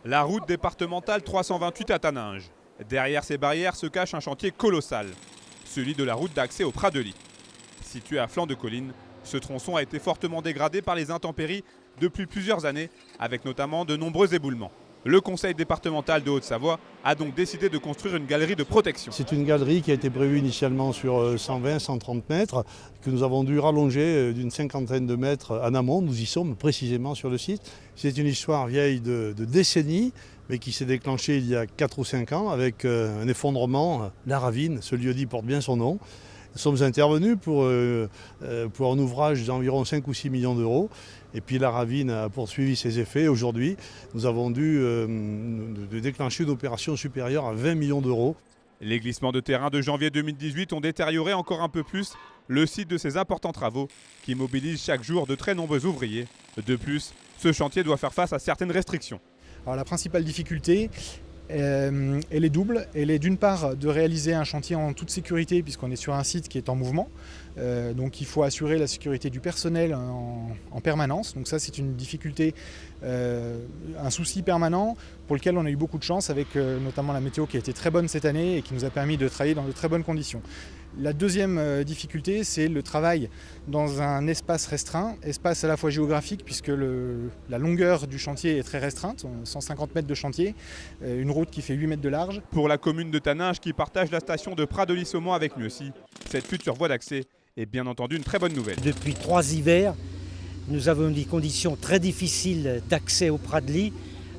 La route départementale 328 à Taninges. Derrière ces barrières se cache un chantier colossal, celui de la route d'accès au Prat-de-Ly. Situé à flanc de colline, ce tronçon a été fortement dégradé par les intempéries depuis plusieurs années, avec notamment de nombreux éboulements. Le conseil départemental de Haute-Savoie a donc décidé de construire une galerie de protection. C'est une galerie qui a été prévue initialement sur 120-130 mètres, que nous avons dû rallonger d'une cinquantaine de mètres en amont. Nous y sommes précisément sur le site. C'est une histoire vieille de décennies, mais qui s'est déclenchée il y a 4 ou 5 ans avec un effondrement, la Ravine, ce lieu-dit porte bien son nom. Nous sommes intervenus pour un ouvrage d'environ 5 ou 6 millions d'euros. Et puis la Ravine a poursuivi ses effets. Aujourd'hui, nous avons dû déclencher une opération supérieure à 20 millions d'euros. Les glissements de terrain de janvier 2018 ont détérioré encore un peu plus le site de ces importants travaux qui mobilisent chaque jour de très nombreux ouvriers. De plus, ce chantier doit faire face à certaines restrictions. Alors, la principale difficulté, elle est double. Elle est d'une part de réaliser un chantier en toute sécurité puisqu'on est sur un site qui est en mouvement. Donc il faut assurer la sécurité du personnel en permanence. Donc ça c'est une difficulté, un souci permanent pour lequel on a eu beaucoup de chance avec notamment la météo qui a été très bonne cette année et qui nous a permis de travailler dans de très bonnes conditions. La deuxième difficulté, c'est le travail dans un espace restreint, espace à la fois géographique puisque la longueur du chantier est très restreinte, 150 mètres de chantier, une route qui fait 8 mètres de large. Pour la commune de Taninges qui partage la station de Prat-de-Ly-Saumont avec Mieuxy, cette future voie d'accès est bien entendu une très bonne nouvelle. Depuis 3 hivers, nous avons des conditions très difficiles d'accès au Prat-de-Ly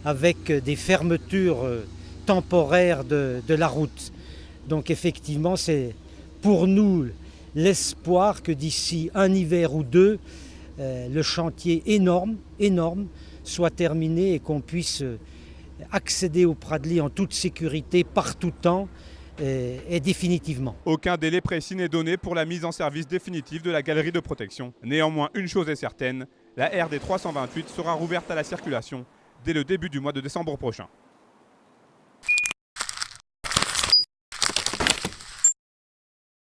avec des fermetures temporaires de la route. Donc effectivement, c'est pour nous l'espoir que d'ici un hiver ou deux, le chantier énorme soit terminé et qu'on puisse accéder au Prat-de-Ly en toute sécurité, par tout temps et définitivement. Aucun délai précis n'est donné pour la mise en service définitive de la galerie de protection. Néanmoins, une chose est certaine, la RD 328 sera rouverte à la circulation dès le début du mois de décembre prochain.